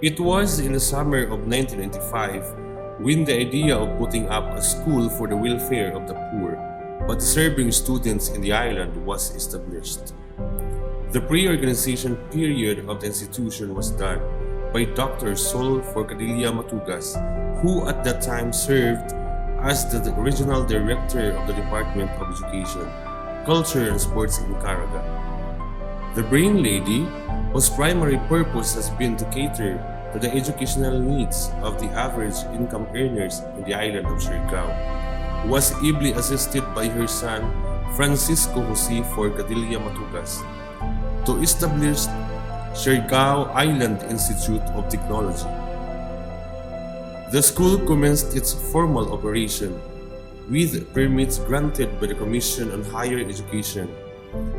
It was in the summer of 1995 when the idea of putting up a school for the welfare of the poor but deserving students in the island was established. The pre-organization period of the institution was done by Dr. Sol Forcadilla Matugas, who at that time served as the regional director of the Department of Education, Culture and Sports in Caraga. The Brain Lady, whose primary purpose has been to cater to the educational needs of the average income earners in the island of Siargao, was ably assisted by her son Francisco Jose Forcadilla Matugas to establish Siargao Island Institute of Technology. The school commenced its formal operation with permits granted by the Commission on Higher Education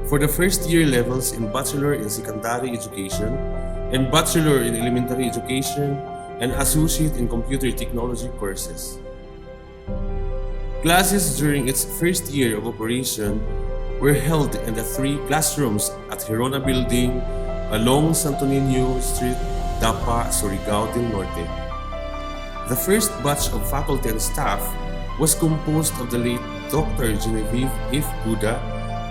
for the first year levels in Bachelor in Secondary Education and Bachelor in Elementary Education and Associate in Computer Technology courses. Classes during its first year of operation were held in the 3 classrooms at Hirona Building along Santo Niño Street, Dapa, Siargao del Norte. The first batch of faculty and staff was composed of the late Dr. Genevieve F. Buda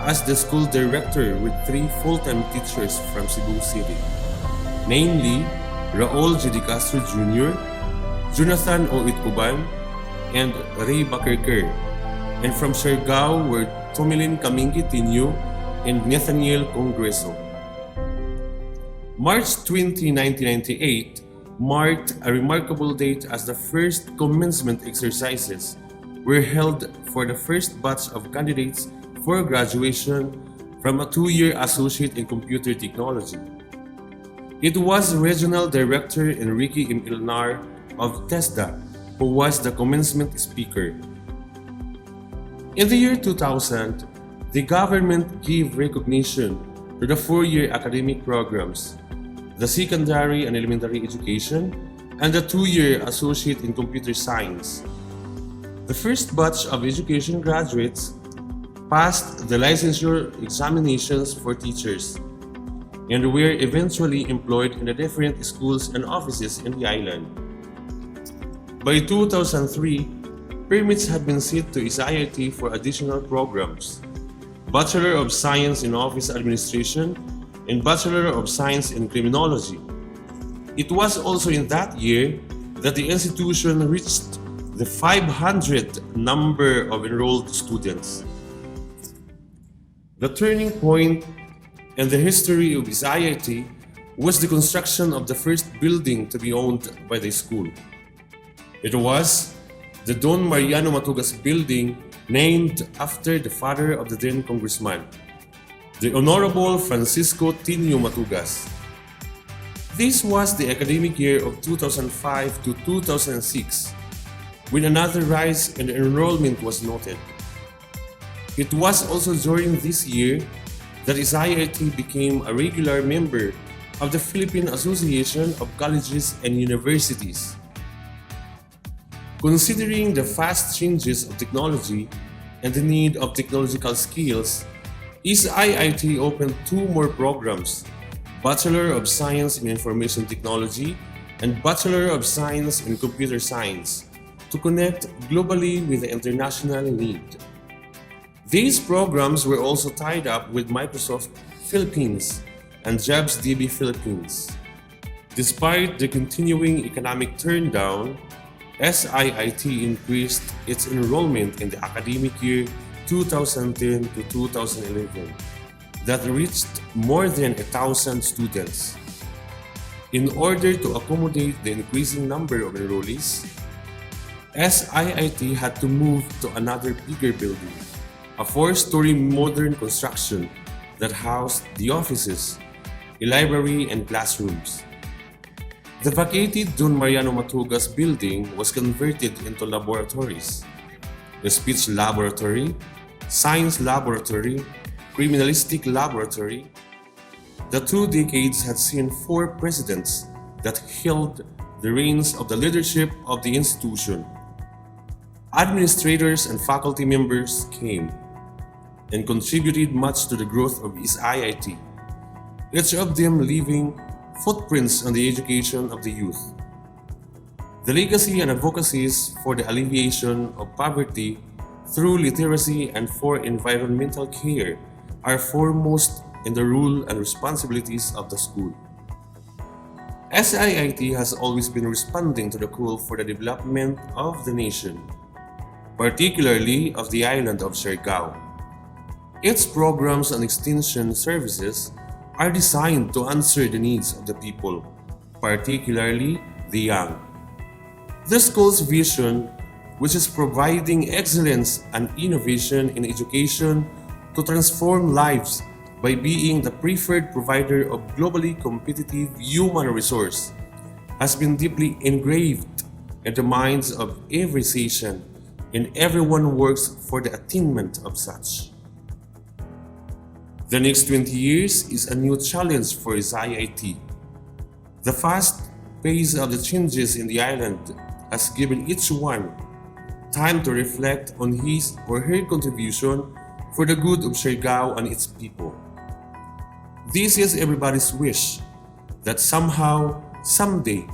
as the school director with 3 full-time teachers from Cebu City, namely Raul J. De Castro Jr., Jonathan O. Itcuban, and Ray Bakerker, and from Siargao were Tomilin Kamingi Tinyo and Nathaniel Congresso. March 20, 1998 marked a remarkable date as the first commencement exercises were held for the first batch of candidates for graduation from a 2-year Associate in Computer Technology. It was Regional Director Enrique M. Ilnar of TESDA who was the commencement speaker. In the year 2000, the government gave recognition to the 4-year academic programs, the secondary and elementary education, and the 2-year Associate in Computer Science. The first batch of education graduates passed the licensure examinations for teachers and were eventually employed in the different schools and offices in the island. By 2003, permits had been set to SIIT for additional programs, Bachelor of Science in Office Administration and Bachelor of Science in Criminology. It was also in that year that the institution reached the 500 number of enrolled students. The turning point in the history of SIIT was the construction of the first building to be owned by the school. It was the Don Mariano Matugas building, named after the father of the then congressman, the Honorable Francisco Tinio Matugas. This was the academic year of 2005 to 2006, when another rise in enrollment was noted. It was also during this year that SIIT became a regular member of the Philippine Association of Colleges and Universities. Considering the fast changes of technology and the need of technological skills, SIIT opened 2 more programs, Bachelor of Science in Information Technology and Bachelor of Science in Computer Science, to connect globally with the international need. These programs were also tied up with Microsoft Philippines and JobsDB Philippines. Despite the continuing economic turndown, SIIT increased its enrollment in the academic year 2010 to 2011 that reached more than 1,000 students. In order to accommodate the increasing number of enrollees, SIIT had to move to another bigger building, a 4-story modern construction that housed the offices, a library, and classrooms. The vacated Don Mariano Matugas building was converted into laboratories, a speech laboratory, science laboratory, criminalistic laboratory. The 2 decades had seen 4 presidents that held the reins of the leadership of the institution. Administrators and faculty members came and contributed much to the growth of SIIT, each of them leaving footprints on the education of the youth. The legacy and advocacies for the alleviation of poverty through literacy and for environmental care are foremost in the role and responsibilities of the school. SIIT has always been responding to the call for the development of the nation, particularly of the island of Siargao. Its programs and extension services are designed to answer the needs of the people, particularly the young. The school's vision, which is providing excellence and innovation in education to transform lives by being the preferred provider of globally competitive human resource, has been deeply engraved in the minds of every citizen, and everyone works for the attainment of such. The next 20 years is a new challenge for SIIT. The fast pace of the changes in the island has given each one time to reflect on his or her contribution for the good of Siargao and its people. This is everybody's wish that somehow, someday,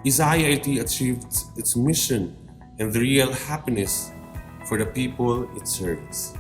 SIIT achieved its mission and the real happiness for the people it serves.